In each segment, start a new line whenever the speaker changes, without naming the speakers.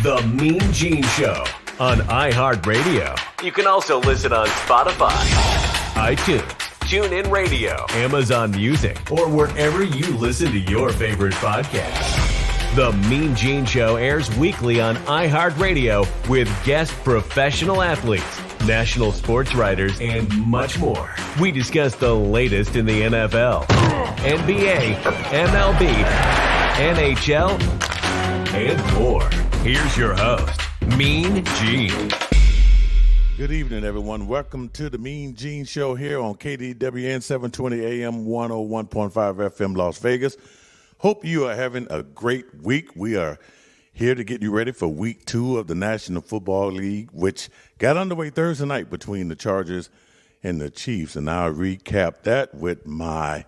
The MeanGene Show on iHeartRadio. You can also listen on Spotify, iTunes, TuneIn Radio, Amazon Music, or wherever you listen to your favorite podcasts. The MeanGene Show airs weekly on iHeartRadio with guest professional athletes, national sports writers, and much more. We discuss the latest in the NFL, NBA, MLB, NHL, and more. Here's your host, Mean Gene.
Good evening, everyone. Welcome to the Mean Gene Show here on KDWN 720 AM 101.5 FM Las Vegas. Hope you are having a great week. We are here to get you ready for week 2 of the National Football League, which got underway Thursday night between the Chargers and the Chiefs. And I'll recap that with my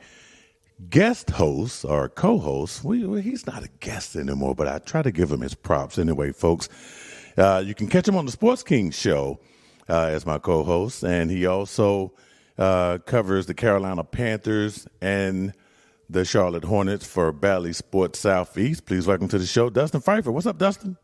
guest host or co-host. He's not a guest anymore, but I try to give him his props anyway, folks. You can catch him on the Sports King Show as my co-host, and he also covers the Carolina Panthers and the Charlotte Hornets for Bally Sports Southeast. Please welcome to the show, Dustin Phifer. What's up, Dustin?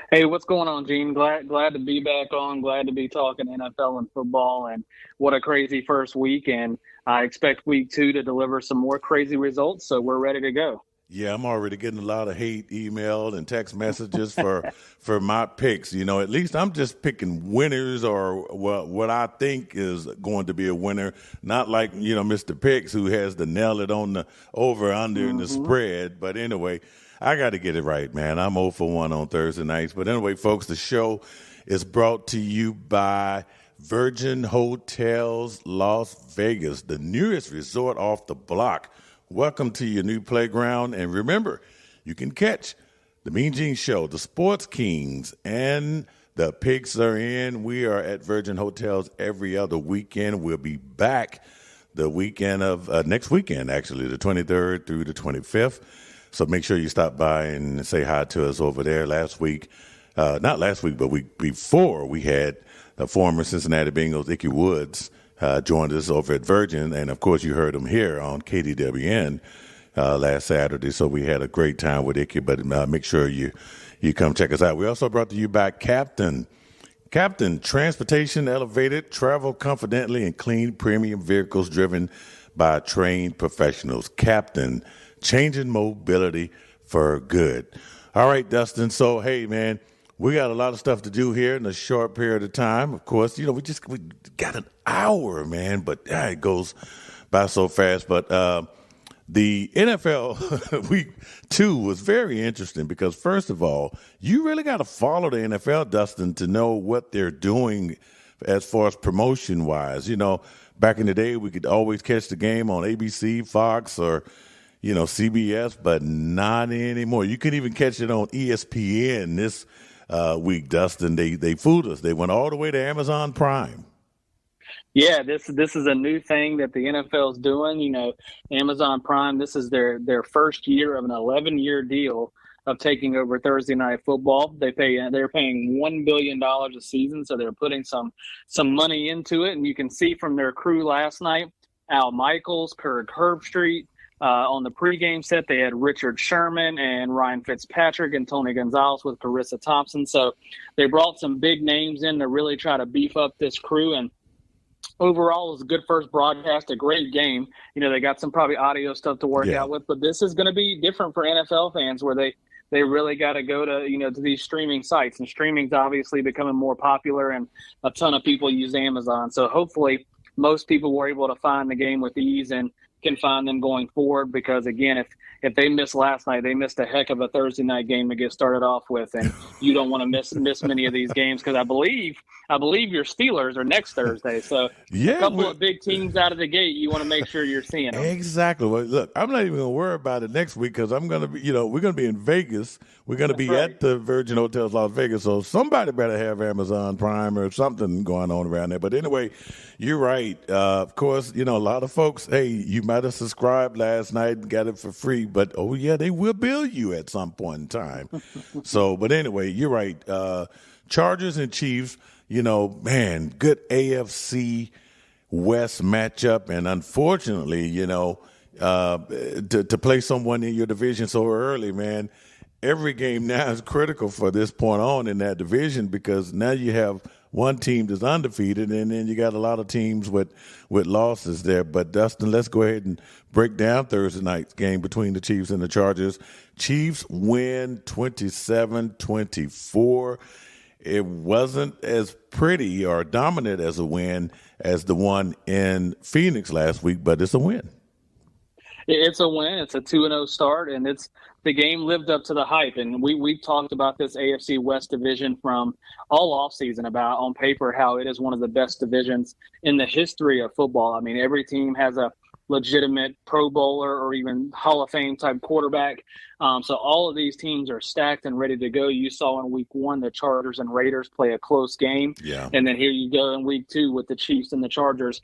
Hey, what's going on, Gene? Glad to be back on. Glad to be talking NFL and football. And what a crazy first week. And I expect week 2 to deliver some more crazy results. So we're ready to go.
Yeah, I'm already getting a lot of hate email and text messages for my picks. You know, at least I'm just picking winners or what I think is going to be a winner. Not like, you know, Mr. Picks who has to nail it on the over, under, and the spread. But anyway, I got to get it right, man. I'm 0 for 1 on Thursday nights. But anyway, folks, the show is brought to you by Virgin Hotels Las Vegas, the newest resort off the block. Welcome to your new playground. And remember, you can catch the Mean Gene Show, the Sports Kings, and the Picks are in. We are at Virgin Hotels every other weekend. We'll be back the weekend of next weekend, actually, the 23rd through the 25th. So make sure you stop by and say hi to us over there. Last week, not last week, but week before, we had the former Cincinnati Bengals, Ickey Woods, joined us over at Virgin. And, of course, you heard him here on KDWN last Saturday. So we had a great time with Ickey, but make sure you come check us out. We also brought to you by Captain, transportation elevated, travel confidently, and clean premium vehicles driven by trained professionals. Captain, changing mobility for good. All right, Dustin. So, hey, man, we got a lot of stuff to do here in a short period of time. Of course, you know, we got an hour, man, but it goes by so fast. But the NFL week 2 was very interesting because, first of all, you really got to follow the NFL, Dustin, to know what they're doing as far as promotion-wise. You know, back in the day, we could always catch the game on ABC, Fox, or you know, CBS, but not anymore. You can even catch it on ESPN this week, Dustin. They fooled us. They went all the way to Amazon Prime.
Yeah, this is a new thing that the NFL is doing. You know, Amazon Prime, this is their first year of an 11-year deal of taking over Thursday Night Football. They're paying $1 billion a season, so they're putting some money into it. And you can see from their crew last night, Al Michaels, Kirk Herbstreit. On the pregame set, they had Richard Sherman and Ryan Fitzpatrick and Tony Gonzalez with Carissa Thompson. So they brought some big names in to really try to beef up this crew. And overall, it was a good first broadcast, a great game. You know, they got some probably audio stuff to work out with, but this is going to be different for NFL fans where they really got to go to, you know, to these streaming sites. And streaming's obviously becoming more popular, and a ton of people use Amazon. So hopefully most people were able to find the game with ease and can find them going forward, because again, if they missed last night, they missed a heck of a Thursday night game to get started off with, and you don't want to miss many of these games, because I believe your Steelers are next Thursday. So a couple of big teams out of the gate, you want to make sure you're seeing them.
Exactly. Well, look, I'm not even going to worry about it next week, because I'm going to be, you know, we're going to be in Vegas. We're going to be at the Virgin Hotels Las Vegas, so somebody better have Amazon Prime or something going on around there. But anyway, you're right. Of course, you know, a lot of folks, hey, you might have subscribed last night and got it for free, but oh yeah, they will bill you at some point in time. So, but anyway, you're right. Chargers and Chiefs, you know, man, good AFC West matchup, and unfortunately, you know, to play someone in your division so early, man, every game now is critical for this point on in that division, because now you have one team that's undefeated, and then you got a lot of teams with losses there. But, Dustin, let's go ahead and break down Thursday night's game between the Chiefs and the Chargers. Chiefs win 27-24. It wasn't as pretty or dominant as a win as the one in Phoenix last week, but it's a win.
It's a win. It's a 2-0 start, and the game lived up to the hype. And we've talked about this AFC West division from all offseason about, on paper, how it is one of the best divisions in the history of football. I mean, every team has a legitimate Pro Bowler or even Hall of Fame type quarterback. So all of these teams are stacked and ready to go. You saw in week 1 the Chargers and Raiders play a close game.
Yeah.
And then here you go in week 2 with the Chiefs and the Chargers.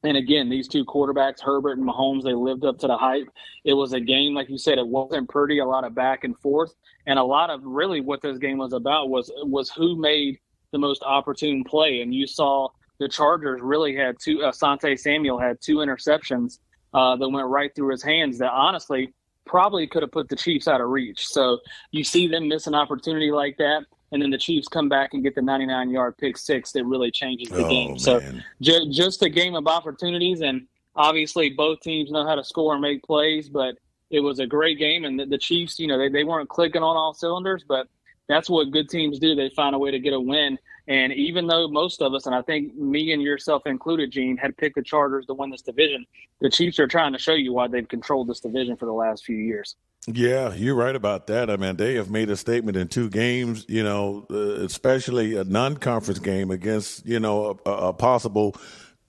And again, these two quarterbacks, Herbert and Mahomes, they lived up to the hype. It was a game, like you said, it wasn't pretty, a lot of back and forth. And a lot of really what this game was about was who made the most opportune play. And you saw the Chargers really had Asante Samuel had 2 interceptions that went right through his hands that honestly probably could have put the Chiefs out of reach. So you see them miss an opportunity like that. And then the Chiefs come back and get the 99-yard pick six that really changes the game. So just a game of opportunities, and obviously both teams know how to score and make plays, but it was a great game. And the Chiefs, they weren't clicking on all cylinders, but that's what good teams do. They find a way to get a win. And even though most of us, and I think me and yourself included, Gene, had picked the Chargers to win this division, the Chiefs are trying to show you why they've controlled this division for the last few years.
Yeah, you're right about that. I mean, they have made a statement in 2 games, especially a non-conference game against, a possible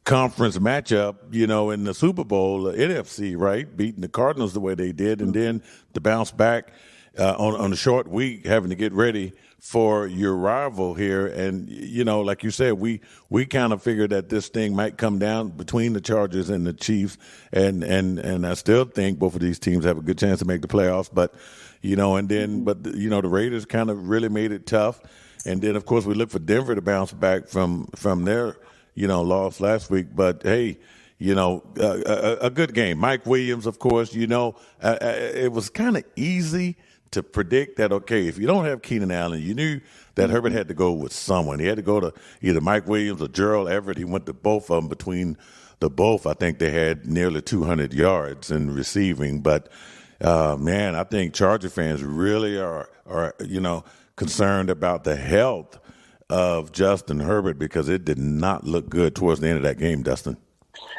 conference matchup, in the Super Bowl, NFC, right? Beating the Cardinals the way they did, and then to bounce back on a short week, having to get ready for your rival here. And, like you said, we kind of figured that this thing might come down between the Chargers and the Chiefs. And I still think both of these teams have a good chance to make the playoffs. But, the Raiders kind of really made it tough. And then, of course, we look for Denver to bounce back from their, loss last week. But, hey, a good game. Mike Williams, of course, it was kind of easy to predict that, okay, if you don't have Keenan Allen, you knew that Herbert had to go with someone. He had to go to either Mike Williams or Gerald Everett. He went to both of them. Between the both, I think they had nearly 200 yards in receiving. But, I think Charger fans really are concerned about the health of Justin Herbert, because it did not look good towards the end of that game, Dustin.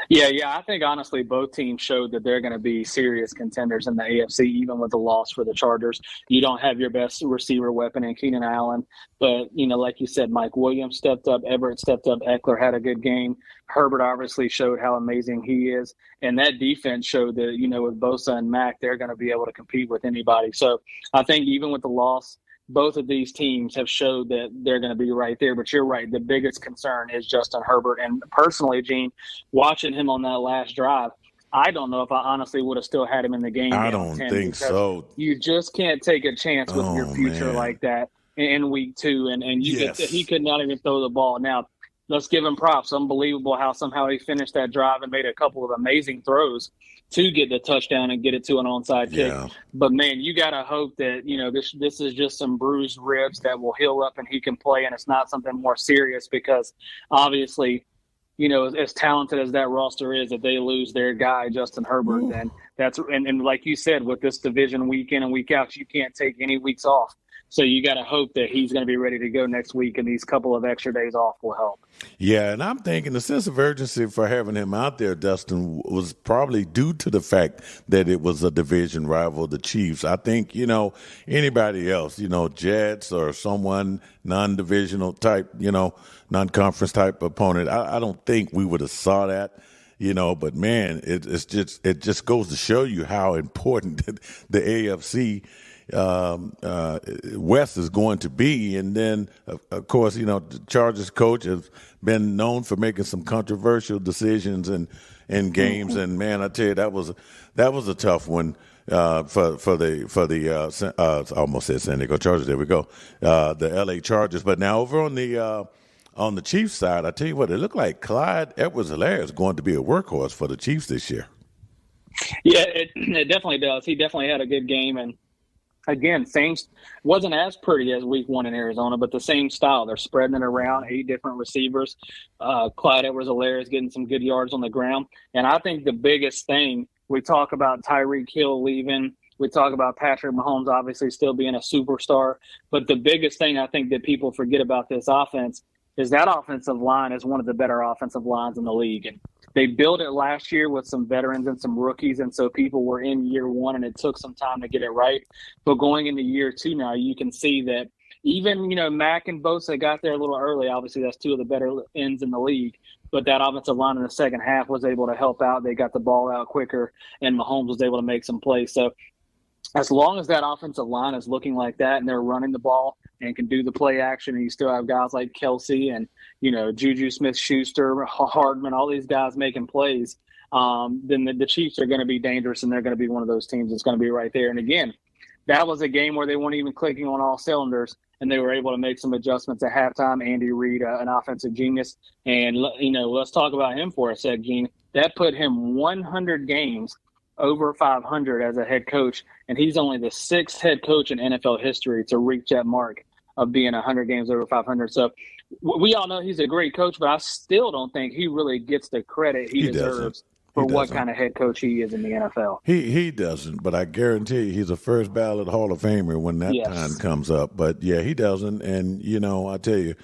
Yeah. I think, honestly, both teams showed that they're going to be serious contenders in the AFC, even with the loss for the Chargers. You don't have your best receiver weapon in Keenan Allen. But, like you said, Mike Williams stepped up. Everett stepped up. Eckler had a good game. Herbert obviously showed how amazing he is. And that defense showed that, with Bosa and Mack, they're going to be able to compete with anybody. So I think even with the loss, both of these teams have showed that they're going to be right there. But you're right. The biggest concern is Justin Herbert. And personally, Gene, watching him on that last drive, I don't know if I honestly would have still had him in the game.
I don't think so.
You just can't take a chance with your future like that in week 2. And he could not even throw the ball. Now, let's give him props. Unbelievable how somehow he finished that drive and made a couple of amazing throws to get the touchdown and get it to an onside kick. But, man, you got to hope that, this is just some bruised ribs that will heal up and he can play, and it's not something more serious, because obviously, as talented as that roster is, if they lose their guy, Justin Herbert, then and like you said, with this division week in and week out, you can't take any weeks off. So you got to hope that he's going to be ready to go next week, and these couple of extra days off will help.
Yeah, and I'm thinking the sense of urgency for having him out there, Dustin, was probably due to the fact that it was a division rival, the Chiefs. I think, anybody else, Jets or someone non-divisional type, non-conference type opponent, I don't think we would have saw that. But man, it just goes to show you how important the AFC West is going to be. And then, of course, the Chargers coach has been known for making some controversial decisions in games. And man, I tell you, that was a tough one for the I almost said San Diego Chargers. There we go, the LA Chargers. But now over on the Chiefs side, I tell you what, it looked like Clyde Edwards-Helaire is going to be a workhorse for the Chiefs this year.
Yeah, it definitely does. He definitely had a good game, and again, wasn't as pretty as week 1 in Arizona, but the same style. They're spreading it around, 8 different receivers. Clyde Edwards-Helaire is getting some good yards on the ground. And I think the biggest thing, we talk about Tyreek Hill leaving. We talk about Patrick Mahomes obviously still being a superstar. But the biggest thing I think that people forget about this offense is that offensive line is one of the better offensive lines in the league. And they built it last year with some veterans and some rookies, and so people were in year 1, and it took some time to get it right. But going into year 2 now, you can see that even, Mack and Bosa got there a little early. Obviously, that's 2 of the better ends in the league. But that offensive line in the second half was able to help out. They got the ball out quicker, and Mahomes was able to make some plays. So as long as that offensive line is looking like that and they're running the ball and can do the play action, and you still have guys like Kelsey and, Juju Smith-Schuster, Hardman, all these guys making plays, then the Chiefs are going to be dangerous, and they're going to be one of those teams that's going to be right there. And again, that was a game where they weren't even clicking on all cylinders, and they were able to make some adjustments at halftime. Andy Reid, an offensive genius. And, let's talk about him for a sec, Gene. That put him 100 games over 500 as a head coach, and he's only the 6th head coach in NFL history to reach that mark of being 100 games over 500. So we all know he's a great coach, but I still don't think he really gets the credit he deserves for what kind of head coach he is in the NFL.
He doesn't, but I guarantee you he's a first ballot Hall of Famer when that time comes up. But, yeah, he doesn't, and, I tell you,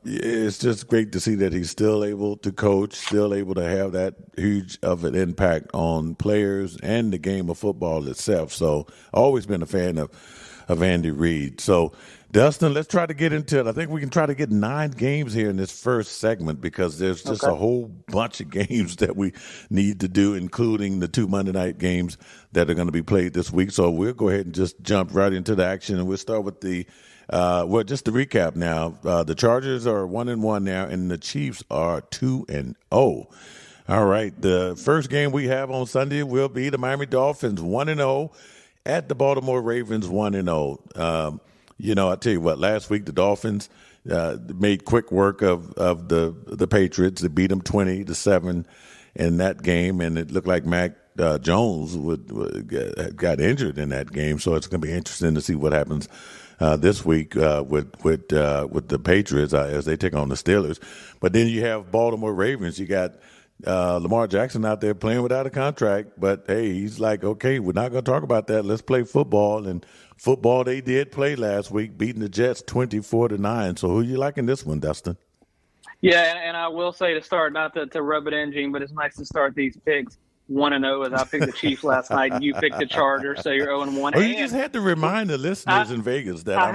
it's just great to see that he's still able to coach, still able to have that huge of an impact on players and the game of football itself. So always been a fan of Andy Reid. So, Dustin, let's try to get into it. I think we can try to get 9 games here in this first segment because there's just a whole bunch of games that we need to do, including the 2 Monday night games that are going to be played this week. So we'll go ahead and just jump right into the action, and we'll start with just to recap now. The Chargers are 1-1 now, and the Chiefs are 2-0. All right, the first game we have on Sunday will be the Miami Dolphins 1-0 at the Baltimore Ravens 1-0. I tell you what, last week the Dolphins made quick work of the Patriots. They beat them 20-7 in that game, and it looked like Mac Jones got injured in that game. So it's going to be interesting to see what happens this week with the Patriots as they take on the Steelers. But then you have Baltimore Ravens. You got Lamar Jackson out there playing without a contract, but hey, he's like, okay, we're not going to talk about that. Let's play football. And football they did play last week, beating the Jets 24-9. So who you liking this one, Dustin?
Yeah, and I will say to start, not to rub it in, Gene, but it's nice to start these picks 1-0 as I picked the Chiefs last night, and you picked the Chargers, so you're 0-1.
Oh, you just had to remind the listeners in Vegas that
I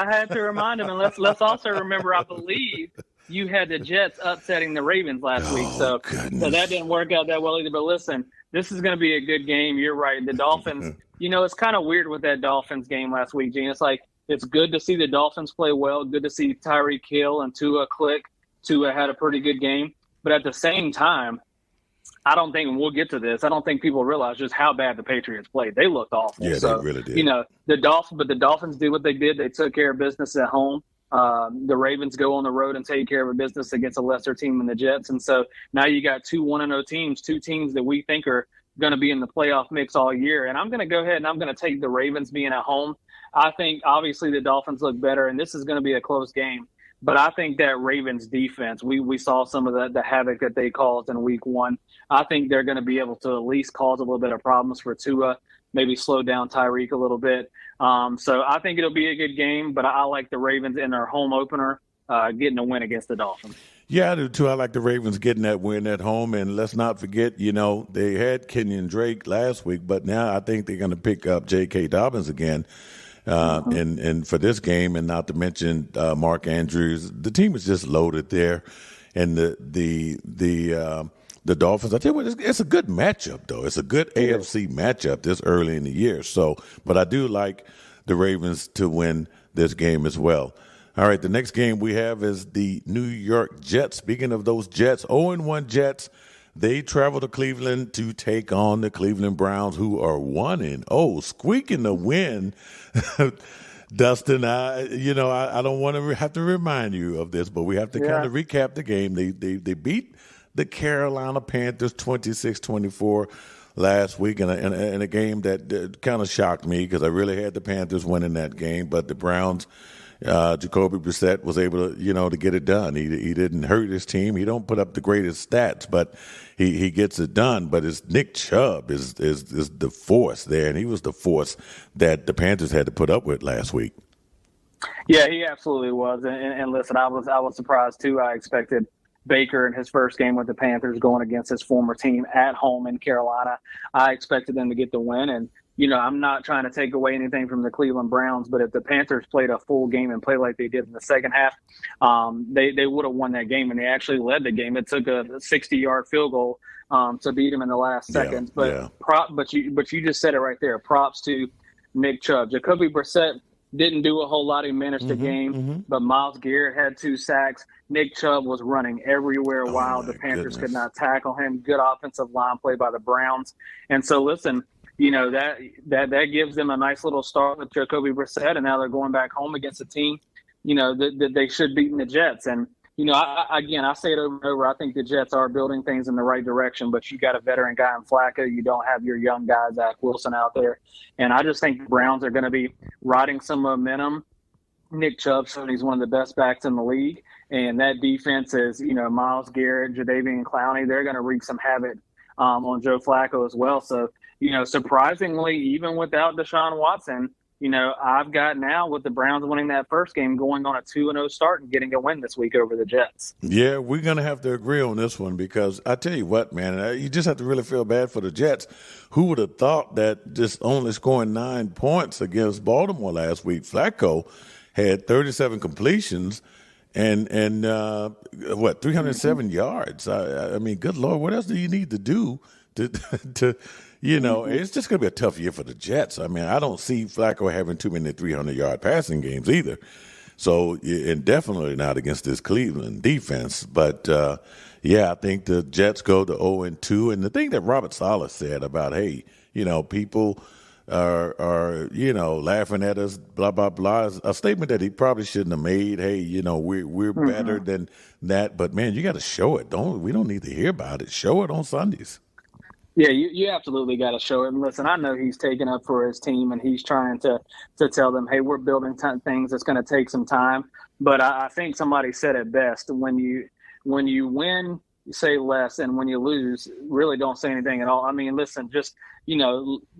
had to remind them, and let's also remember, I believe you had the Jets upsetting the Ravens last week, so that didn't work out that well either. But listen, this is going to be a good game. You're right. The Dolphins, it's kind of weird with that Dolphins game last week, Gene. It's like it's good to see the Dolphins play well, good to see Tyreek Hill and Tua click. Tua had a pretty good game, but at the same time, I don't think, and we'll get to this, I don't think people realize just how bad the Patriots played. They looked awful.
Yeah,
so,
they really did.
The Dolphins did what they did. They took care of business at home. The Ravens go on the road and take care of a business against a lesser team than the Jets. And so now you got 2 1-0 teams, 2 teams that we think are going to be in the playoff mix all year. And I'm going to go ahead and I'm going to take the Ravens being at home. I think obviously the Dolphins look better, and this is going to be a close game. But I think that Ravens defense, we saw some of the havoc that they caused in week 1. I think they're going to be able to at least cause a little bit of problems for Tua, maybe slow down Tyreek a little bit. So I think it'll be a good game, but I like the Ravens in their home opener getting a win against the Dolphins.
Yeah, I do too. I like the Ravens getting that win at home. And let's not forget, they had Kenyon Drake last week, but now I think they're going to pick up J.K. Dobbins again. And for this game, and not to mention Mark Andrews, the team is just loaded there, and the Dolphins. I tell you what, it's a good matchup though. It's a good AFC matchup this early in the year. So, but I do like the Ravens to win this game as well. All right, the next game we have is the New York Jets. Speaking of those Jets, 0-1 Jets. They travel to Cleveland to take on the Cleveland Browns, who are 1-0, squeaking the win. Dustin, I don't want to have to remind you of this, but we have to kind of recap the game. They beat the Carolina Panthers 26-24. last week in a game that kind of shocked me because I really had the Panthers winning that game, but the Browns, Jacoby Brissett was able to, to get it done. He didn't hurt his team. He don't put up the greatest stats, but he gets it done. But it's Nick Chubb is the force there, and he was the force that the Panthers had to put up with last week.
Yeah, he absolutely was. And listen, I was surprised too. I expected Baker in his first game with the Panthers going against his former team at home in Carolina. I expected them to get the win. And, I'm not trying to take away anything from the Cleveland Browns, but if the Panthers played a full game and played like they did in the second half, they would have won that game, and they actually led the game. It took a 60-yard field goal to beat them in the last seconds. But you just said it right there. Props to Nick Chubb. Jacoby Brissett didn't do a whole lot. He managed the game, but Myles Garrett had 2 sacks. Nick Chubb was running everywhere while the Panthers could not tackle him. Good offensive line play by the Browns. And so, listen, that gives them a nice little start with Jacoby Brissett, and now they're going back home against a team, that they should beat the Jets. And, I say it over and over. I think the Jets are building things in the right direction, but you got a veteran guy in Flacco. You don't have your young guy, Zach Wilson, out there. And I just think the Browns are going to be riding some momentum. Nick Chubb showed he's one of the best backs in the league. And that defense is, Myles Garrett, Jadeveon Clowney. They're going to wreak some havoc on Joe Flacco as well. So, surprisingly, even without Deshaun Watson, I've got now with the Browns winning that first game going on a 2-0 start and getting a win this week over the Jets.
Yeah, we're going to have to agree on this one because I tell you what, man, you just have to really feel bad for the Jets. Who would have thought that just only scoring 9 points against Baltimore last week? Flacco had 37 completions and 307 yards. I mean, good Lord, what else do you need to do to it's just going to be a tough year for the Jets. I mean, I don't see Flacco having too many 300-yard passing games either. So, and definitely not against this Cleveland defense. But, I think the Jets go to 0-2. And the thing that Robert Saleh said about, hey, people are laughing at us, blah, blah, blah, is a statement that he probably shouldn't have made. Hey, we're better than that. But, man, you got to show it. We don't need to hear about it. Show it on Sundays.
Yeah, you absolutely got to show it. And listen, I know he's taking up for his team, and he's trying to tell them, hey, we're building things. It's going to take some time. But I think somebody said it best. When you win, you say less, and when you lose, really don't say anything at all. I mean, listen, just,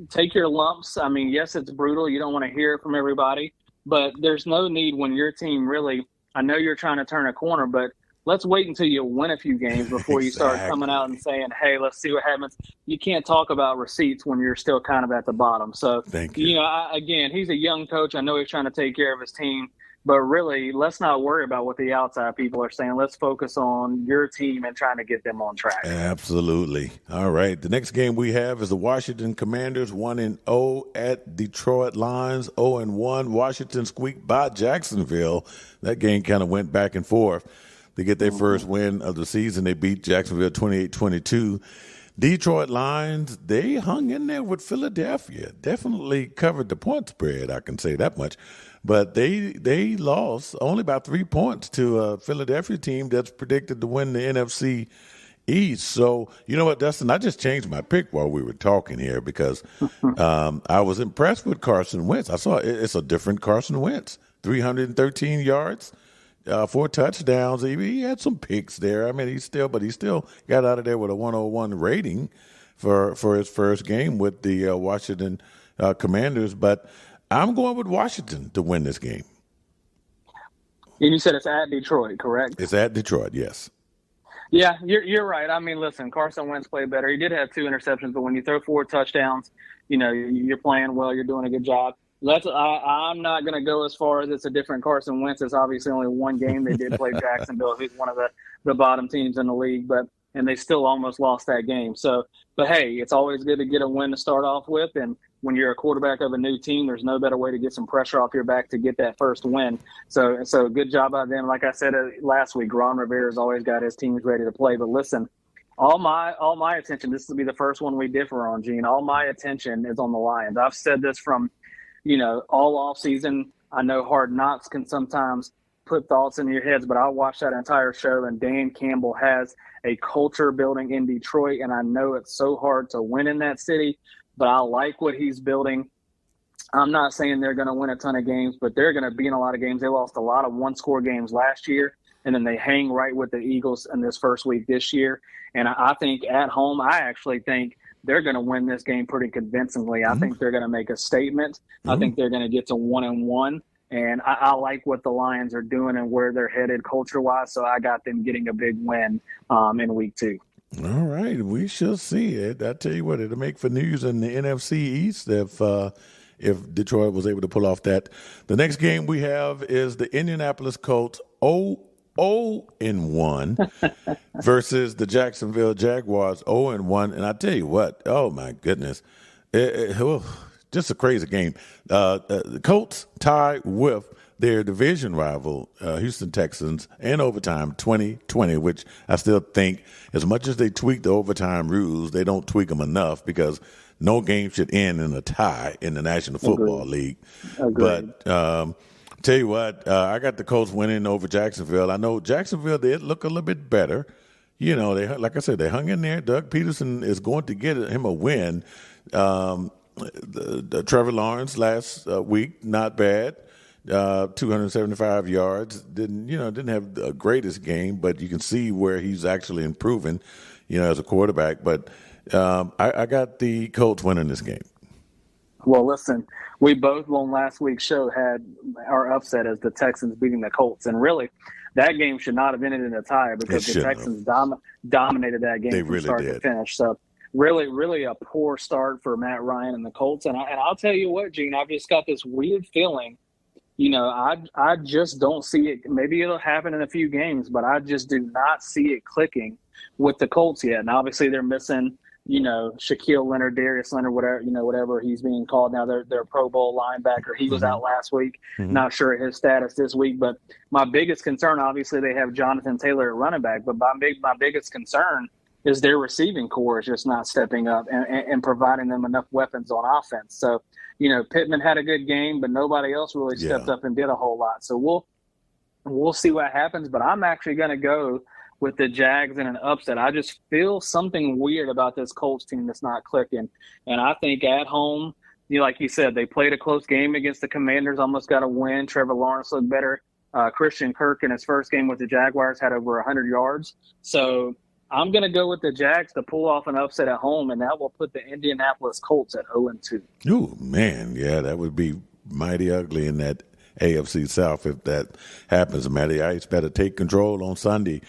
take your lumps. I mean, yes, it's brutal. You don't want to hear it from everybody. But there's no need when your team really – I know you're trying to turn a corner, but – let's wait until you win a few games before you start coming out and saying, hey, let's see what happens. You can't talk about receipts when you're still kind of at the bottom. So,
thank you.
Again, he's a young coach. I know he's trying to take care of his team. But really, let's not worry about what the outside people are saying. Let's focus on your team and trying to get them on track.
Absolutely. All right. The next game we have is the Washington Commanders 1-0 at Detroit Lions 0-1. Washington squeaked by Jacksonville. That game kind of went back and forth. To get their first win of the season, they beat Jacksonville 28-22. Detroit Lions, they hung in there with Philadelphia. Definitely covered the point spread, I can say that much. But they lost only by 3 points to a Philadelphia team that's predicted to win the NFC East. So, you know what, Dustin, I just changed my pick while we were talking here because I was impressed with Carson Wentz. I saw it's a different Carson Wentz, 313 yards. 4 touchdowns. He had some picks there. I mean, he still got out of there with a 101 rating for his first game with the Washington Commanders. But I'm going with Washington to win this game.
And you said it's at Detroit, correct?
It's at Detroit, yes.
Yeah, you're right. I mean, listen, Carson Wentz played better. He did have 2 interceptions, but when you throw 4 touchdowns, you're playing well. You're doing a good job. I'm not going to go as far as it's a different Carson Wentz. It's obviously only one game. They did play Jacksonville, who's one of the bottom teams in the league, and they still almost lost that game. So, but hey, it's always good to get a win to start off with. And when you're a quarterback of a new team, there's no better way to get some pressure off your back to get that first win. So good job by them. Like I said last week, Ron Rivera's always got his teams ready to play. But listen, all my attention, this will be the first one we differ on, Gene. All my attention is on the Lions. I've said this from all off season. I know Hard Knocks can sometimes put thoughts in your heads, but I watched that entire show, and Dan Campbell has a culture building in Detroit, and I know it's so hard to win in that city, but I like what he's building. I'm not saying they're going to win a ton of games, but they're going to be in a lot of games. They lost a lot of one-score games last year, and then they hang right with the Eagles in this first week this year. And I think at home, I actually think they're going to win this game pretty convincingly. I think they're going to make a statement. I think they're going to get to 1-1. And I like what the Lions are doing and where they're headed culture-wise, so I got them getting a big win in week 2.
All right, we shall see it. I tell you what, it'll make for news in the NFC East if Detroit was able to pull off that. The next game we have is the Indianapolis Colts 0-1 versus the Jacksonville Jaguars 0-1. And I tell you what, oh my goodness, just a crazy game. The Colts tie with their division rival, Houston Texans, in overtime 20-20, which I still think, as much as they tweak the overtime rules, they don't tweak them enough because no game should end in a tie in the National Football League. But tell you what, I got the Colts winning over Jacksonville. I know Jacksonville did look a little bit better. You know, they, like I said, they hung in there. Doug Peterson is going to get him a win. The Trevor Lawrence last week, not bad. 275 yards. Didn't have the greatest game, but you can see where he's actually improving, as a quarterback. But I got the Colts winning this game.
Well, listen, we both on last week's show had our upset as the Texans beating the Colts, and really, that game should not have ended in a tie because the Texans dominated that game from start to finish. So, really, really a poor start for Matt Ryan and the Colts. And I'll tell you what, Gene, I've just got this weird feeling. I just don't see it. Maybe it'll happen in a few games, but I just do not see it clicking with the Colts yet. And obviously they're missing, Shaquille Leonard, Darius Leonard, whatever he's being called now. They're Pro Bowl linebacker. He was out last week. Not sure of his status this week. But my biggest concern, obviously, they have Jonathan Taylor at running back. But my biggest concern is their receiving core is just not stepping up and providing them enough weapons on offense. So, Pittman had a good game, but nobody else really stepped up and did a whole lot. So we'll see what happens. But I'm actually going to go with the Jags in an upset. I just feel something weird about this Colts team that's not clicking. And I think at home, like you said, they played a close game against the Commanders, almost got a win. Trevor Lawrence looked better. Christian Kirk in his first game with the Jaguars had over 100 yards. So I'm going to go with the Jags to pull off an upset at home, and that will put the Indianapolis Colts at 0-2.
Ooh, man, yeah, that would be mighty ugly in that AFC South if that happens. Matty Ice better take control on Sunday.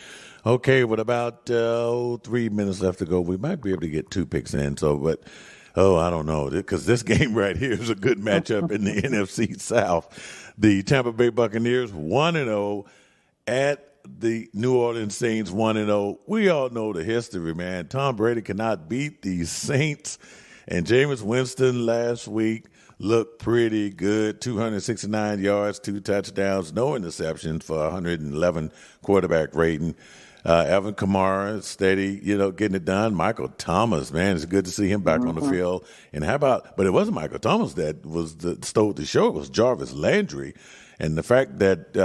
Okay, with about 3 minutes left to go, we might be able to get 2 picks in. I don't know, because this game right here is a good matchup in the NFC South. The Tampa Bay Buccaneers 1-0 at the New Orleans Saints 1-0. We all know the history, man. Tom Brady cannot beat these Saints. And Jameis Winston last week looked pretty good. 269 yards, 2 touchdowns, no interceptions for 111 quarterback rating. Alvin Kamara, steady, getting it done. Michael Thomas, man, it's good to see him back on the field. And but it wasn't Michael Thomas that stole the show. It was Jarvis Landry. And the fact that,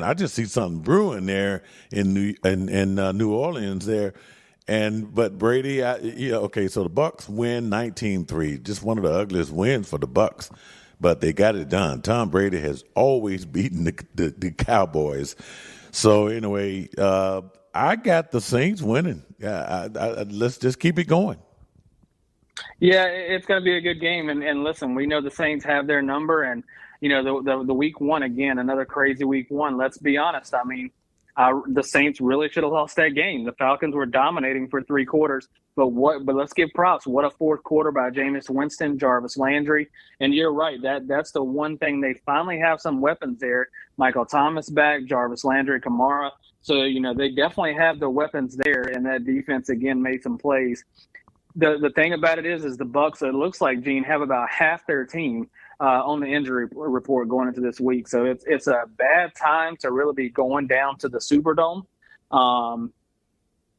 I just see something brewing there in New Orleans there. But Brady, so the Bucs win 19-3, just one of the ugliest wins for the Bucs. But they got it done. Tom Brady has always beaten the Cowboys. So anyway, I got the Saints winning. Let's just keep it going.
Yeah, it's going to be a good game. And listen, we know the Saints have their number, and the week one, again, another crazy week one. Let's be honest. I mean, the Saints really should have lost that game. The Falcons were dominating for 3 quarters. But let's give props. What a fourth quarter by Jameis Winston, Jarvis Landry. And you're right. That's the one thing. They finally have some weapons there. Michael Thomas back, Jarvis Landry, Kamara. So, they definitely have the weapons there. And that defense, again, made some plays. The thing about it is the Bucs, it looks like, Gene, have about half their team on the injury report going into this week. So it's a bad time to really be going down to the Superdome.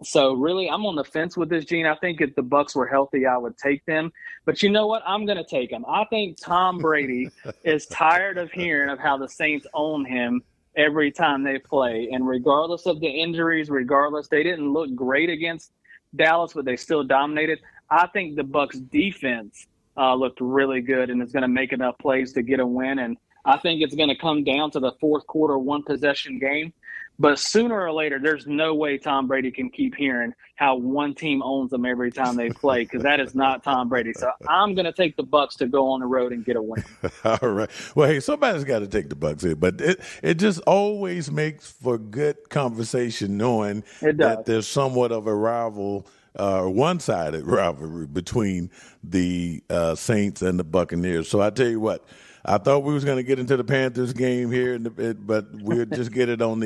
So really, I'm on the fence with this, Gene. I think if the Bucs were healthy, I would take them. But you know what? I'm going to take them. I think Tom Brady is tired of hearing of how the Saints own him every time they play. And regardless of the injuries, they didn't look great against Dallas, but they still dominated. I think the Bucs defense looked really good and is going to make enough plays to get a win. And I think it's going to come down to the fourth quarter, one possession game. But sooner or later, there's no way Tom Brady can keep hearing how one team owns them every time they play, because that is not Tom Brady. So I'm going to take the Bucs to go on the road and get a win.
All right. Well, hey, somebody's got to take the Bucs here, but it just always makes for good conversation knowing that there's somewhat of a one-sided rivalry between the Saints and the Buccaneers. So I tell you what, I thought we was going to get into the Panthers game here, but we'll just get it in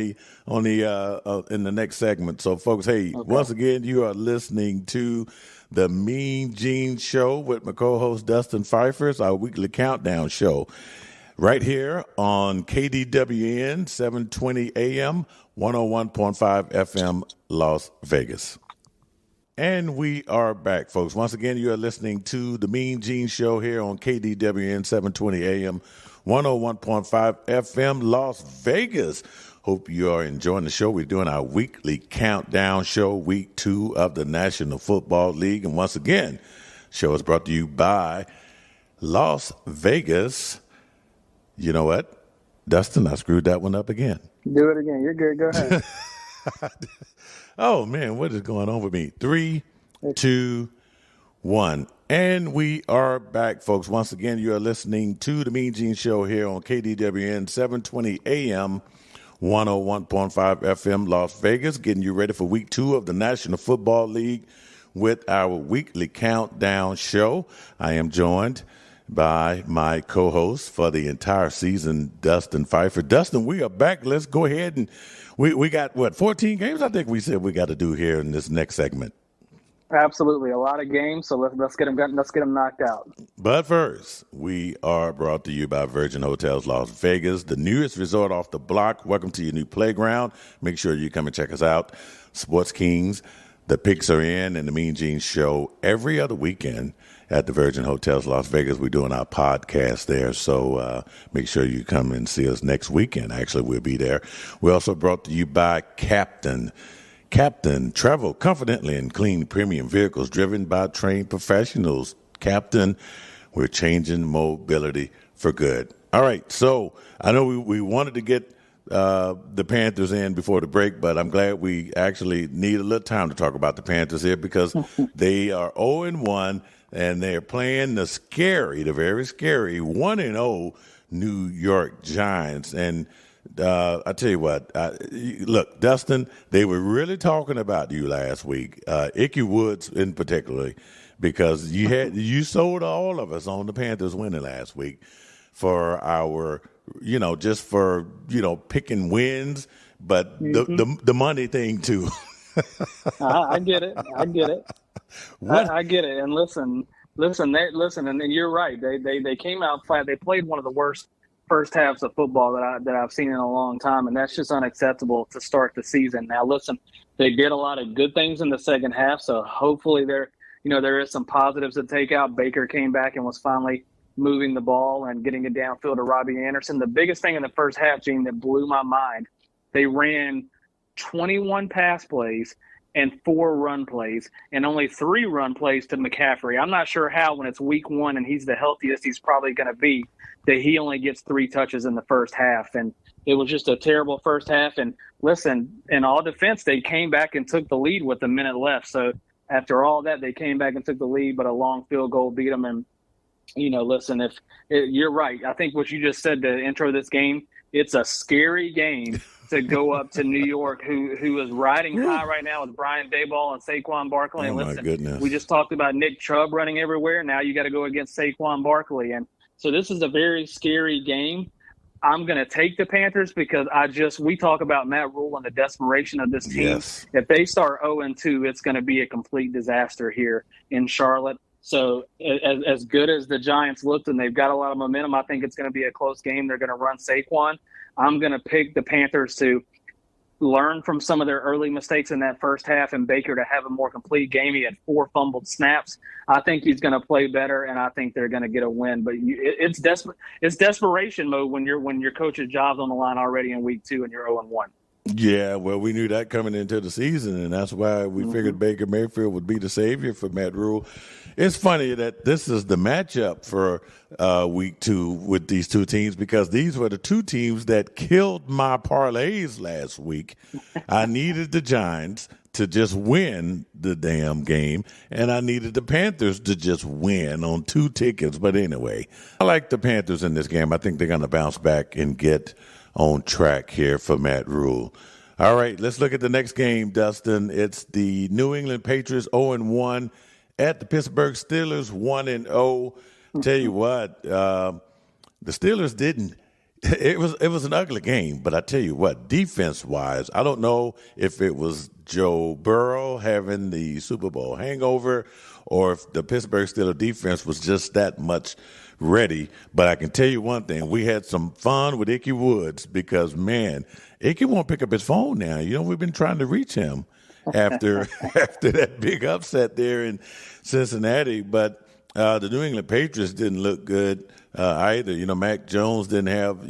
the next segment. So, folks, hey, Once again, you are listening to the MeanGene Show with my co-host Dustin Phifer. It's our weekly countdown show right here on KDWN 720 AM, 101.5 FM, Las Vegas. And we are back, folks. Once again, you are listening to the MeanGene Show here on KDWN 720 AM, 101.5 FM, Las Vegas. Hope you are enjoying the show. We're doing our weekly countdown show, week 2 of the National Football League. And once again, the show is brought to you by Las Vegas. You know what, Dustin, I screwed that one up again.
Do it again. You're good. Go ahead.
Oh, man, what is going on with me? 3, 2, 1. And we are back, folks. Once again, you are listening to the MeanGene Show here on KDWN 720 AM, 101.5 FM, Las Vegas, getting you ready for week 2 of the National Football League with our weekly countdown show. I am joined by my co-host for the entire season, Dustin Phifer. Dustin, we are back. Let's go ahead and we got, 14 games I think we said we got to do here in this next segment.
Absolutely. A lot of games, so let's get them knocked out.
But first, we are brought to you by Virgin Hotels Las Vegas, the newest resort off the block. Welcome to your new playground. Make sure you come and check us out. Sports Kings, the picks are in, and the MeanGene Show every other weekend at the Virgin Hotels Las Vegas. We're doing our podcast there, so make sure you come and see us next weekend. Actually, we'll be there. We're also brought to you by Captain. Captain, travel confidently in clean premium vehicles driven by trained professionals. Captain, we're changing mobility for good. All right, so I know we wanted to get the Panthers in before the break, but I'm glad we actually need a little time to talk about the Panthers here because they are 0-1, and they're playing the very scary 1-0 New York Giants. And I tell you what, look, Dustin, they were really talking about you last week, Ickey Woods in particular, because you sold all of us on the Panthers winning last week for our, just for, picking wins, but the money thing too.
I get it. I get it. I get it. And listen, and you're right. They came out flat. They played one of the worst first halves of football that I've seen in a long time, and that's just unacceptable to start the season. Now, listen, they did a lot of good things in the second half, so hopefully there is some positives to take out. Baker came back and was finally moving the ball and getting it downfield to Robbie Anderson. The biggest thing in the first half, Gene, that blew my mind, they ran 21 pass plays and 4 run plays, and only 3 run plays to McCaffrey. I'm not sure how, when it's week 1 and he's the healthiest he's probably going to be, that he only gets 3 touches in the first half. And it was just a terrible first half. And listen, in all defense, they came back and took the lead with a minute left. So after all that, they came back and took the lead, but a long field goal beat them. And, listen, you're right. I think what you just said to intro this game, it's a scary game to go up to New York, who is riding high right now with Brian Daboll and Saquon Barkley. And listen,
my goodness. We
just talked about Nick Chubb running everywhere. Now you got to go against Saquon Barkley. And so this is a very scary game. I'm going to take the Panthers because we talk about Matt Rule and the desperation of this team.
Yes.
If they start 0-2, it's going to be a complete disaster here in Charlotte. So as good as the Giants looked, and they've got a lot of momentum, I think it's going to be a close game. They're going to run Saquon. I'm going to pick the Panthers to learn from some of their early mistakes in that first half and Baker to have a more complete game. He had 4 fumbled snaps. I think he's going to play better, and I think they're going to get a win. But it's desperation mode when your coach's job's on the line already in week 2 and you're 0-1.
Yeah, well, we knew that coming into the season, and that's why we figured Baker Mayfield would be the savior for Matt Rule. It's funny that this is the matchup for week 2 with these two teams, because these were the two teams that killed my parlays last week. I needed the Giants to just win the damn game, and I needed the Panthers to just win on 2 tickets. But anyway, I like the Panthers in this game. I think they're going to bounce back and get on track here for Matt Rule. All right, let's look at the next game, Dustin. It's the New England Patriots 0-1 at the Pittsburgh Steelers 1-0. Tell you what, the Steelers didn't. It was an ugly game, but I tell you what, defense-wise, I don't know if it was Joe Burrow having the Super Bowl hangover or if the Pittsburgh Steelers defense was just that much ready. But I can tell you one thing. We had some fun with Ickey Woods because, man, Ickey won't pick up his phone now. You know, we've been trying to reach him after that big upset there in Cincinnati. But the New England Patriots didn't look good either. You know, Mac Jones didn't have,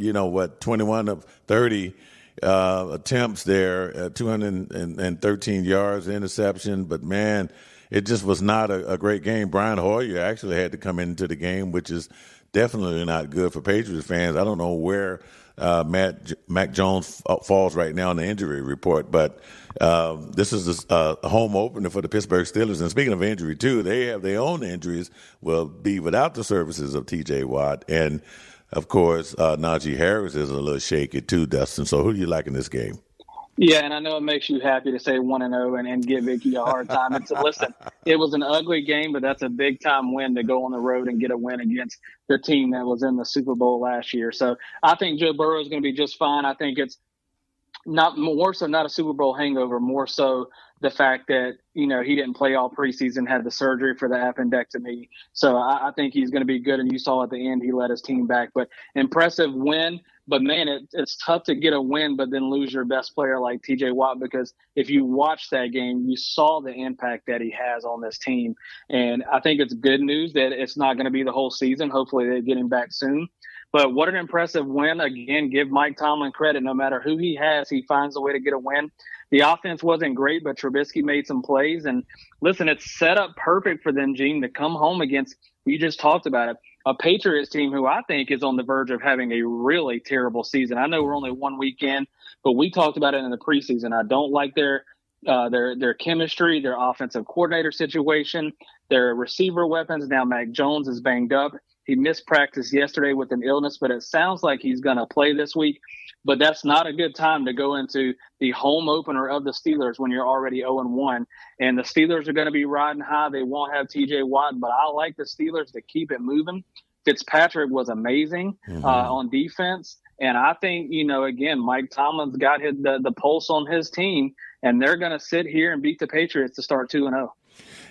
21 of 30 attempts there, 213 yards, interception. But, man, it just was not a great game. Brian Hoyer actually had to come into the game, which is definitely not good for Patriots fans. I don't know where Mac Jones falls right now in the injury report, but this is a home opener for the Pittsburgh Steelers. And speaking of injury, too, they have their own injuries. Will be without the services of T.J. Watt. And, of course, Najee Harris is a little shaky, too, Dustin. So who do you like in this game?
Yeah, and I know it makes you happy to say 1-0 and give Ickey a hard time. Listen, it was an ugly game, but that's a big-time win to go on the road and get a win against the team that was in the Super Bowl last year. So I think Joe Burrow is going to be just fine. I think it's not a Super Bowl hangover, more so the fact that, he didn't play all preseason, had the surgery for the appendectomy. So I think he's going to be good. And you saw at the end, he led his team back. But impressive win. But, man, it's tough to get a win but then lose your best player like T.J. Watt, because if you watch that game, you saw the impact that he has on this team. And I think it's good news that it's not going to be the whole season. Hopefully they get him back soon. But what an impressive win. Again, give Mike Tomlin credit. No matter who he has, he finds a way to get a win. The offense wasn't great, but Trubisky made some plays. And, listen, it's set up perfect for them, Gene, to come home against – we just talked about it – a Patriots team who I think is on the verge of having a really terrible season. I know we're only 1 weekend, but we talked about it in the preseason. I don't like their chemistry, their offensive coordinator situation, their receiver weapons. Now Mac Jones is banged up. He missed practice yesterday with an illness, but it sounds like he's going to play this week. But that's not a good time to go into the home opener of the Steelers when you're already 0-1. And the Steelers are going to be riding high. They won't have T.J. Watt, but I like the Steelers to keep it moving. Fitzpatrick was amazing on defense. And I think, again, Mike Tomlin's got the pulse on his team, and they're going to sit here and beat the Patriots to start 2-0.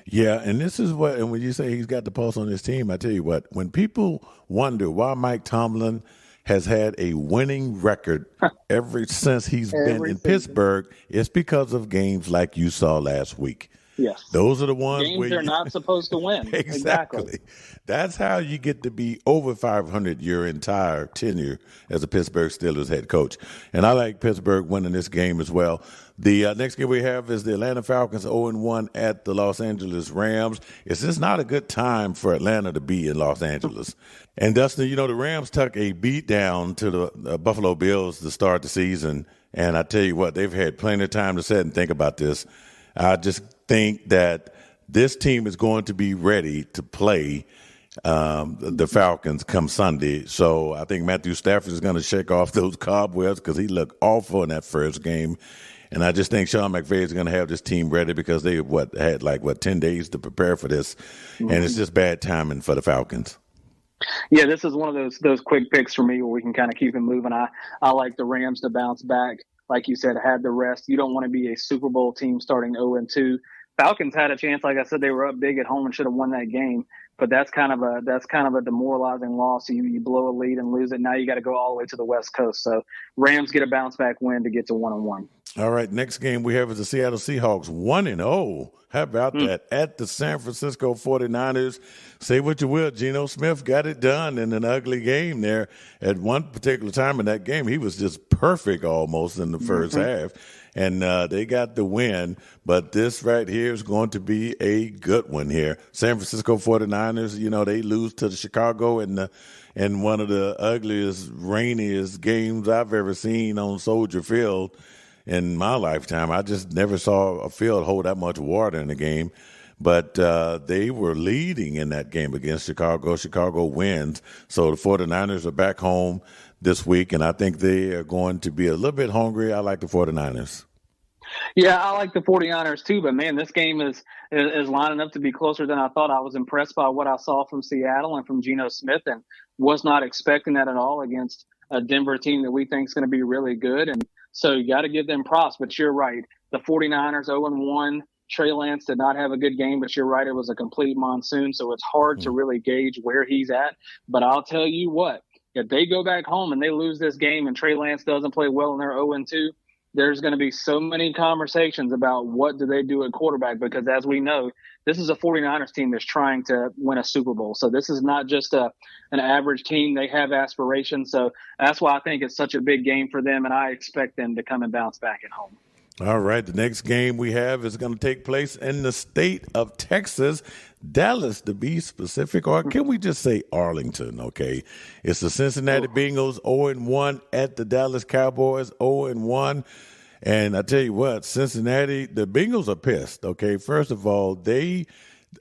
Yeah, and this is what, and when you say he's got the pulse on his team, I tell you what, when people wonder why Mike Tomlin has had a winning record ever since he's been in Pittsburgh, it's because of games like you saw last week.
Yes.
Those are the ones
games
where
they're not supposed to win.
Exactly. That's how you get to be over 500 your entire tenure as a Pittsburgh Steelers head coach. And I like Pittsburgh winning this game as well. The next game we have is the Atlanta Falcons 0-1 at the Los Angeles Rams. It's just not a good time for Atlanta to be in Los Angeles. And, Dustin, the Rams took a beat down to the Buffalo Bills to start the season. And I tell you what, they've had plenty of time to sit and think about this. I just think that this team is going to be ready to play the Falcons come Sunday. So I think Matthew Stafford is going to shake off those cobwebs because he looked awful in that first game. And I just think Sean McVay is going to have this team ready because they had 10 days to prepare for this. Mm-hmm. And it's just bad timing for the Falcons.
Yeah, this is one of those quick picks for me where we can kind of keep it moving. I like the Rams to bounce back. Like you said, had the rest. You don't want to be a Super Bowl team starting 0-2. Falcons had a chance. Like I said, they were up big at home and should have won that game. But that's kind of a demoralizing loss. You blow a lead and lose it. Now you got to go all the way to the West Coast. So Rams get a bounce back win to get to 1-1.
All right, next game we have is the Seattle Seahawks 1-0. How about that? At the San Francisco 49ers. Say what you will, Geno Smith got it done in an ugly game there. At one particular time in that game, he was just perfect almost in the first half. And they got the win. But this right here is going to be a good one here. San Francisco 49ers, they lose to the Chicago in one of the ugliest, rainiest games I've ever seen on Soldier Field in my lifetime. I just never saw a field hold that much water in a game. But they were leading in that game against Chicago. Chicago wins. So the 49ers are back home this week, and I think they are going to be a little bit hungry. I like the 49ers.
Yeah, I like the 49ers too, but man, this game is lining up to be closer than I thought. I was impressed by what I saw from Seattle and from Geno Smith, and was not expecting that at all against a Denver team that we think is going to be really good. And so you got to give them props, but you're right. The 49ers 0-1. Trey Lance did not have a good game, but you're right. It was a complete monsoon, so it's hard to really gauge where he's at. But I'll tell you what, if they go back home and they lose this game and Trey Lance doesn't play well and they're 0-2, there's going to be so many conversations about what do they do at quarterback, because as we know, this is a 49ers team that's trying to win a Super Bowl. So this is not just an average team. They have aspirations. So that's why I think it's such a big game for them, and I expect them to come and bounce back at home.
All right, the next game we have is going to take place in the state of Texas, Dallas to be specific, or can we just say Arlington, okay? It's the Cincinnati Bengals 0-1 at the Dallas Cowboys 0-1. And I tell you what, Cincinnati, the Bengals are pissed, okay? First of all, they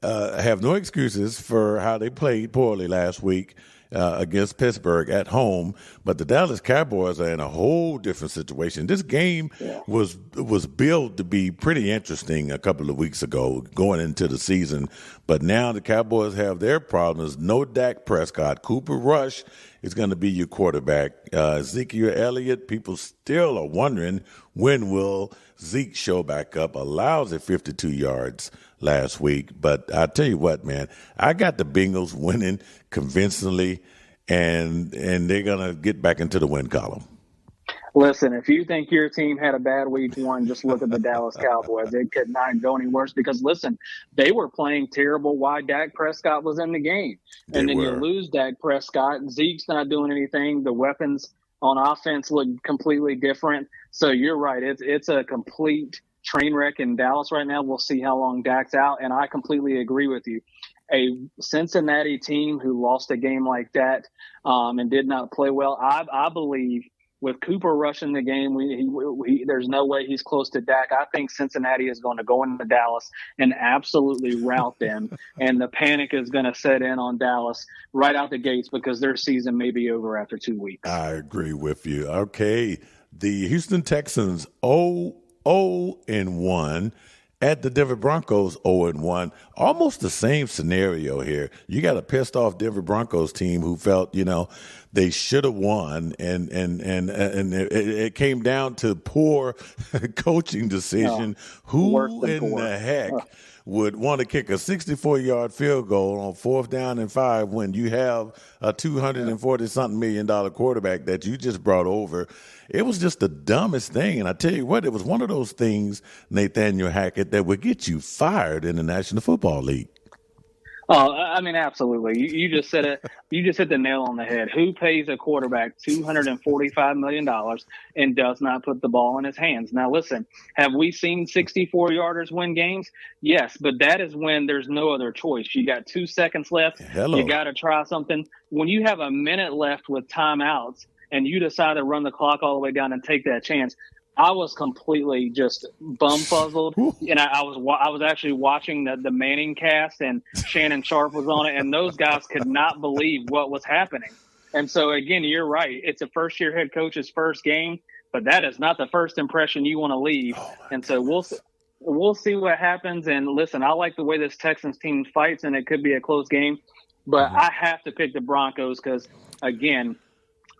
have no excuses for how they played poorly last week against Pittsburgh at home, but the Dallas Cowboys are in a whole different situation. This game was billed to be pretty interesting a couple of weeks ago going into the season, but now the Cowboys have their problems. No Dak Prescott. Cooper Rush is going to be your quarterback. Ezekiel Elliott, people still are wondering when will Zeke show back up. A lousy 52 yards last week. But I tell you what, man, I got the Bengals winning convincingly, and they're going to get back into the win column.
Listen, if you think your team had a bad week one, just look at the Dallas Cowboys. It could not go any worse because, listen, they were playing terrible while Dak Prescott was in the game. And then you lose Dak Prescott. Zeke's not doing anything. The weapons on offense look completely different. So you're right. It's a complete train wreck in Dallas right now. We'll see how long Dak's out. And I completely agree with you. A Cincinnati team who lost a game like that and did not play well, I believe with Cooper Rush in the game, there's no way he's close to Dak. I think Cincinnati is going to go into Dallas and absolutely rout them. And the panic is going to set in on Dallas right out the gates because their season may be over after 2 weeks.
I agree with you. Okay, the Houston Texans 0-1 at the Denver Broncos 0-1. Almost the same scenario here. You got a pissed off Denver Broncos team who felt, they should have won, and it came down to poor coaching decision. Who in the heck would want to kick a 64-yard field goal on 4th down and 5 when you have a $240-something million quarterback that you just brought over? It was just the dumbest thing. And I tell you what, it was one of those things, Nathaniel Hackett, that would get you fired in the National Football League.
Oh, I mean, absolutely. You just said it. You just hit the nail on the head. Who pays a quarterback $245 million and does not put the ball in his hands? Now, listen, have we seen 64-yarders win games? Yes, but that is when there's no other choice. You got 2 seconds left. You got to try something. When you have a minute left with timeouts and you decide to run the clock all the way down and take that chance, I was completely just bumfuzzled, and I was actually watching the Manning cast, and Shannon Sharp was on it, and those guys could not believe what was happening. And so, again, you're right. It's a first-year head coach's first game, but that is not the first impression you want to leave. And so we'll see what happens. And listen, I like the way this Texans team fights, and it could be a close game, but I have to pick the Broncos because, again,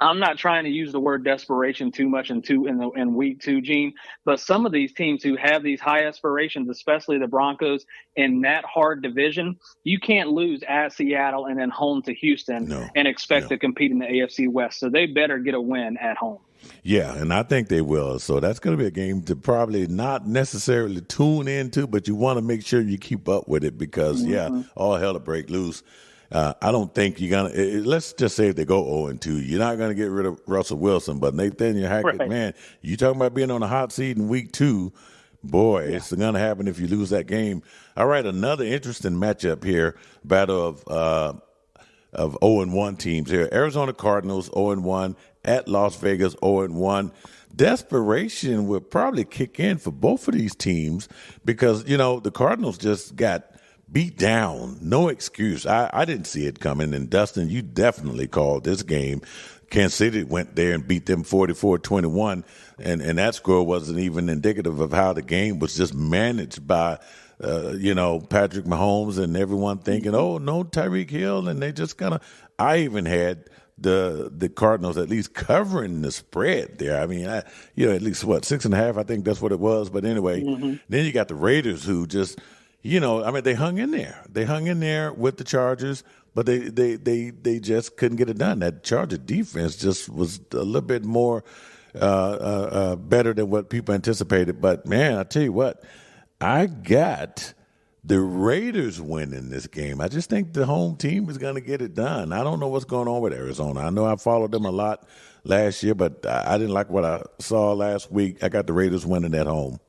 I'm not trying to use the word desperation too much in week 2, Gene, but some of these teams who have these high aspirations, especially the Broncos in that hard division, you can't lose at Seattle and then home to Houston and expect to compete in the AFC West. So they better get a win at home.
Yeah, and I think they will. So that's going to be a game to probably not necessarily tune into, but you want to make sure you keep up with it because, all hell to break loose. I don't think you're going to – let's just say if they go 0-2, you're not going to get rid of Russell Wilson. But Nathaniel Hackett, man, you talking about being on a hot seat in week 2, boy, it's going to happen if you lose that game. All right, another interesting matchup here, battle of 0-1 teams here. Arizona Cardinals 0-1 at Las Vegas 0-1. Desperation will probably kick in for both of these teams because, the Cardinals just got beat down. No excuse. I didn't see it coming. And, Dustin, you definitely called this game. Kansas City went there and beat them 44-21, and that score wasn't even indicative of how the game was just managed by Patrick Mahomes and everyone thinking, oh, no Tyreek Hill, and they just kind of – I even had the Cardinals at least covering the spread there. I mean, at least, 6.5, I think that's what it was. But anyway, then you got the Raiders who just – they hung in there. They hung in there with the Chargers, but they just couldn't get it done. That Charger defense just was a little bit more better than what people anticipated. But, man, I tell you what, I got the Raiders winning this game. I just think the home team is going to get it done. I don't know what's going on with Arizona. I know I followed them a lot last year, but I didn't like what I saw last week. I got the Raiders winning at home.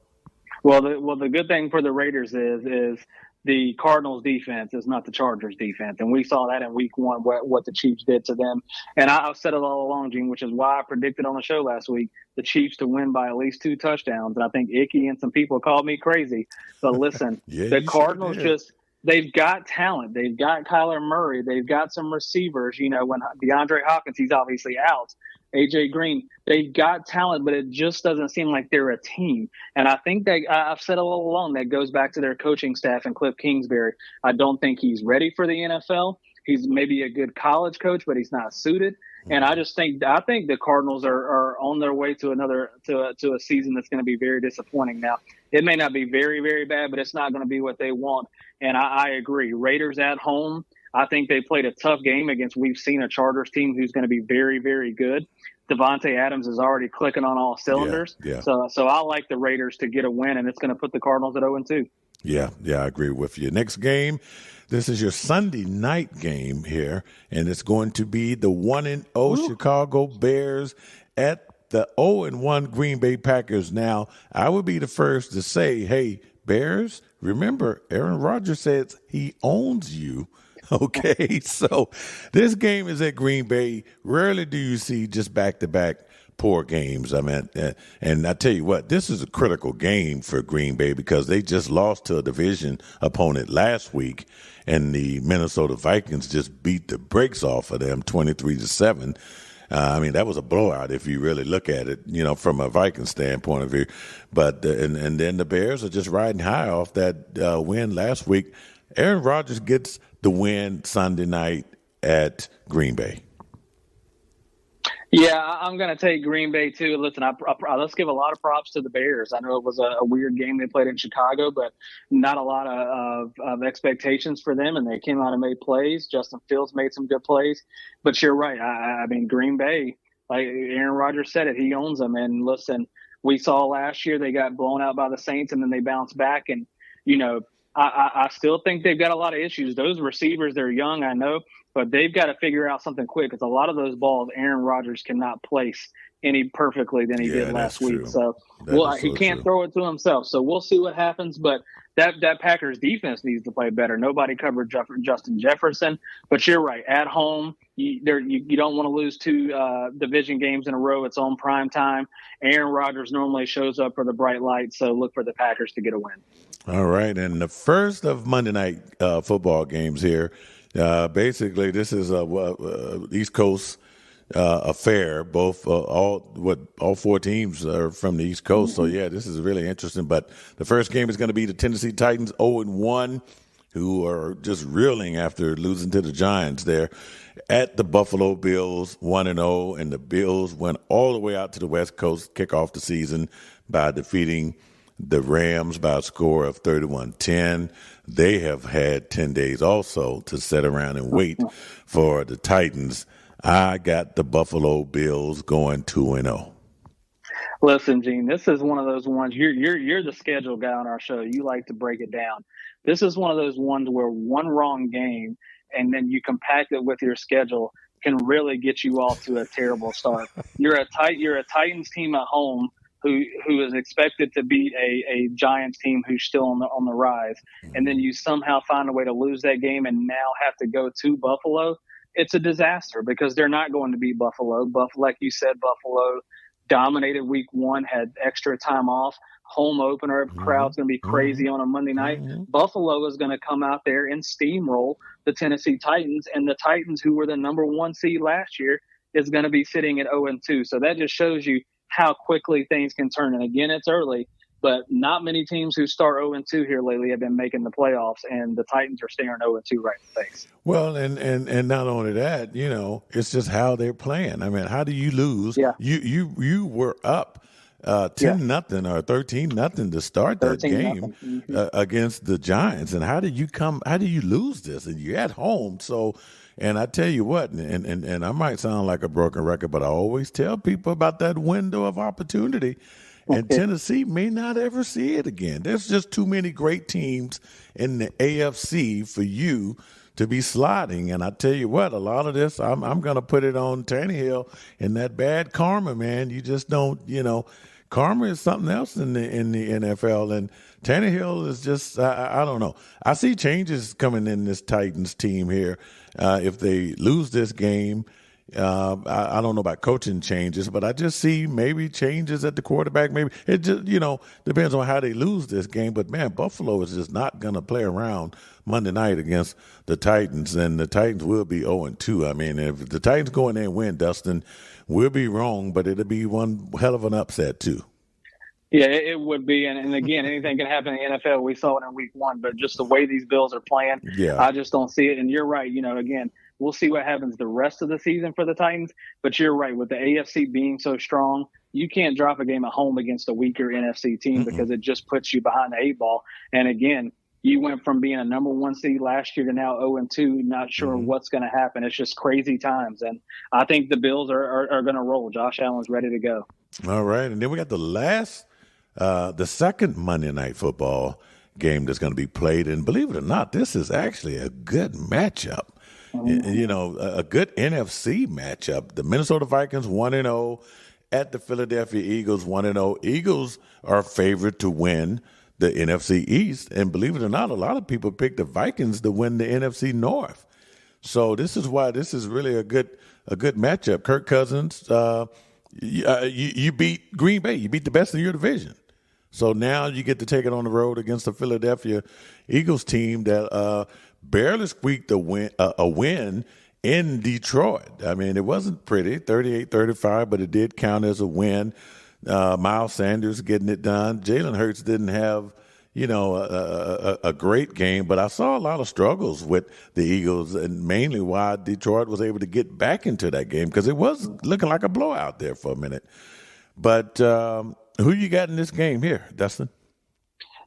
Well, the good thing for the Raiders is the Cardinals defense is not the Chargers defense. And we saw that in week 1, what the Chiefs did to them. And I've said it all along, Gene, which is why I predicted on the show last week the Chiefs to win by at least 2 touchdowns. And I think Icky and some people called me crazy. But listen, the Cardinals they've got talent. They've got Kyler Murray. They've got some receivers. When DeAndre Hopkins, he's obviously out. AJ Green, they've got talent, but it just doesn't seem like they're a team. And I think that I've said all along that goes back to their coaching staff and Cliff Kingsbury. I don't think he's ready for the NFL. He's maybe a good college coach, but he's not suited. And I think the Cardinals are on their way to a season that's going to be very disappointing. Now, it may not be very, very bad, but it's not going to be what they want. And I agree. Raiders at home, I think they played a tough game against we've seen a Chargers team who's going to be very, very good. Devontae Adams is already clicking on all cylinders. Yeah. So I like the Raiders to get a win, and it's going to put the Cardinals at 0-2.
Yeah, I agree with you. Next game, this is your Sunday night game here, and it's going to be the 1-0 Chicago Bears at the 0-1 Green Bay Packers. Now, I would be the first to say, hey, Bears, remember, Aaron Rodgers says he owns you. Okay, so this game is at Green Bay. Rarely do you see just back-to-back poor games. I mean, and I tell you what, this is a critical game for Green Bay because they just lost to a division opponent last week, and the Minnesota Vikings just beat the brakes off of them 23-7. That was a blowout if you really look at it, from a Viking standpoint of view. But and then the Bears are just riding high off that win last week. Aaron Rodgers gets the win Sunday night at Green Bay.
Yeah, I'm going to take Green Bay too. Listen, let's give a lot of props to the Bears. I know it was a weird game they played in Chicago, but not a lot of expectations for them, and they came out and made plays. Justin Fields made some good plays. But you're right. I mean, Green Bay, like Aaron Rodgers said it, he owns them. And listen, we saw last year they got blown out by the Saints, and then they bounced back. And, I still think they've got a lot of issues. Those receivers, they're young, I know, but they've got to figure out something quick because a lot of those balls Aaron Rodgers cannot place any perfectly than he did last week. So he can't throw it to himself. So we'll see what happens. But that Packers defense needs to play better. Nobody covered Justin Jefferson. But you're right. At home, you don't want to lose 2 division games in a row. It's on prime time. Aaron Rodgers normally shows up for the bright lights, so look for the Packers to get a win.
All right, and the first of Monday night football games here. Basically, this is a East Coast affair. Both all 4 teams are from the East Coast, so yeah, this is really interesting. But the first game is going to be the Tennessee Titans 0-1, who are just reeling after losing to the Giants there at the Buffalo Bills 1-0, and the Bills went all the way out to the West Coast, kick off the season by defeating the Rams by a score of 31-10. They have had 10 days also to sit around and wait for the Titans. I got the Buffalo Bills going 2-0.
Listen, Gene, this is one of those ones. You're the schedule guy on our show. You like to break it down. This is one of those ones where one wrong game and then you compact it with your schedule can really get you off to a terrible start. You're a Titans team at home who is expected to beat a Giants team who's still on the rise, and then you somehow find a way to lose that game and now have to go to Buffalo. It's a disaster because they're not going to beat Buffalo. Like you said, Buffalo dominated week one, had extra time off, home opener. Crowd's going to be crazy on a Monday night. Buffalo is going to come out there and steamroll the Tennessee Titans, and the Titans, who were the number one seed last year, is going to be sitting at 0-2. So that just shows you how quickly things can turn. And again, it's early, but not many teams who start 0-2 here lately have been making the playoffs, and the Titans are staring 0-2 right in the face.
Well, and not only that, it's just how they're playing. I mean, how do you lose?
Yeah.
You were up 10-0 or 13-0 to start that game against the Giants, and how do you lose this? And you're at home, so. And I tell you what, and I might sound like a broken record, but I always tell people about that window of opportunity. And Tennessee may not ever see it again. There's just too many great teams in the AFC for you to be sliding. And I tell you what, a lot of this, I'm going to put it on Tannehill and that bad karma, man. You just don't, karma is something else in the NFL. And Tannehill is just, I don't know. I see changes coming in this Titans team here. If they lose this game, I don't know about coaching changes, but I just see maybe changes at the quarterback. Maybe it just, depends on how they lose this game. But, man, Buffalo is just not going to play around Monday night against the Titans, and the Titans will be 0-2. I mean, if the Titans go in there and win, Dustin, we'll be wrong, but it'll be one hell of an upset too.
Yeah, it would be. And again, anything can happen in the NFL. We saw it in week one, but just the way these Bills are playing, I just don't see it. And you're right. Again, we'll see what happens the rest of the season for the Titans. But you're right. With the AFC being so strong, you can't drop a game at home against a weaker NFC team because it just puts you behind the eight ball. And again, you went from being a number one seed last year to now 0-2, not sure what's going to happen. It's just crazy times. And I think the Bills are going to roll. Josh Allen's ready to go. All
right. And then we got the second Monday Night Football game that's going to be played. And believe it or not, this is actually a good matchup. A good NFC matchup. The Minnesota Vikings 1-0 at the Philadelphia Eagles 1-0. Eagles are favored to win the NFC East. And believe it or not, a lot of people picked the Vikings to win the NFC North. So this is why this is really a good matchup. Kirk Cousins, you beat Green Bay. You beat the best in your division. So now you get to take it on the road against the Philadelphia Eagles team that barely squeaked a win in Detroit. I mean, it wasn't pretty, 38-35, but it did count as a win. Miles Sanders getting it done. Jalen Hurts didn't have, a great game, but I saw a lot of struggles with the Eagles, and mainly why Detroit was able to get back into that game because it was looking like a blowout there for a minute. But who you got in this game here, Dustin?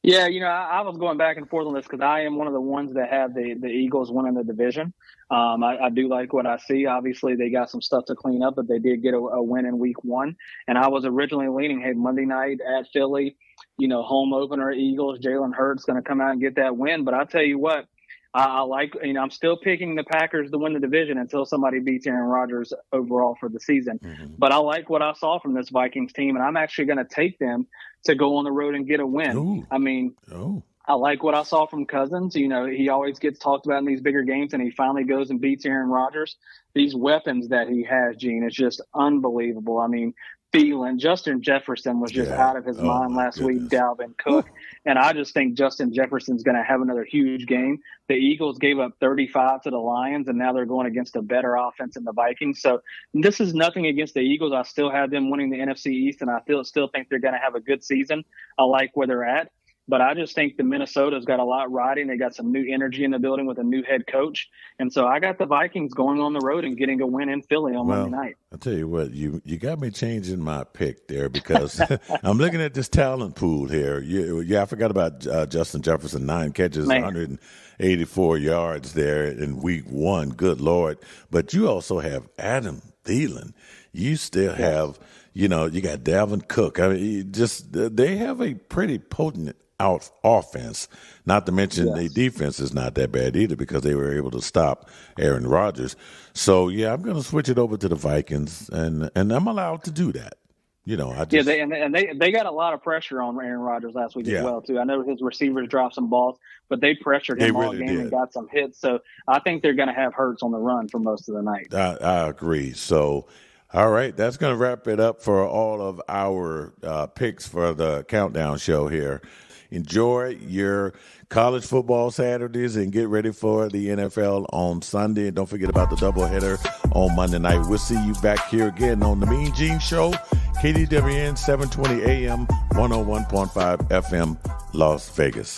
Yeah, I was going back and forth on this because I am one of the ones that have the Eagles winning the division. I do like what I see. Obviously, they got some stuff to clean up, but they did get a win in week one. And I was originally leaning, hey, Monday night at Philly, home opener Eagles, Jalen Hurts going to come out and get that win. But I'll tell you what, I like, I'm still picking the Packers to win the division until somebody beats Aaron Rodgers overall for the season. But I like what I saw from this Vikings team, and I'm actually going to take them to go on the road and get a win.
Ooh.
I mean, I like what I saw from Cousins. He always gets talked about in these bigger games, and he finally goes and beats Aaron Rodgers. These weapons that he has, Gene, is just unbelievable. I mean, Thielen, Justin Jefferson was just out of his mind last week, Dalvin Cook. And I just think Justin Jefferson's going to have another huge game. The Eagles gave up 35 to the Lions, and now they're going against a better offense than the Vikings. So this is nothing against the Eagles. I still have them winning the NFC East, and I still think they're going to have a good season. I like where they're at. But I just think the Minnesota's got a lot riding. They got some new energy in the building with a new head coach. And so I got the Vikings going on the road and getting a win in Philly on Monday night.
I'll tell you what, you got me changing my pick there because I'm looking at this talent pool here. I forgot about Justin Jefferson, 9 catches, 184 yards there in week 1. Good Lord. But you also have Adam Thielen. You still have, you got Dalvin Cook. I mean, they have a pretty potent offense, not to mention the defense is not that bad either because they were able to stop Aaron Rodgers. So, I'm going to switch it over to the Vikings, and I'm allowed to do that.
They got a lot of pressure on Aaron Rodgers last week as well, too. I know his receivers dropped some balls, but they pressured him all game and got some hits. So I think they're going to have Hurts on the run for most of the night.
I agree. So, all right, that's going to wrap it up for all of our picks for the Countdown Show here. Enjoy your college football Saturdays and get ready for the NFL on Sunday. And don't forget about the doubleheader on Monday night. We'll see you back here again on the MeanGene Show, KDWN 720 AM, 101.5 FM, Las Vegas.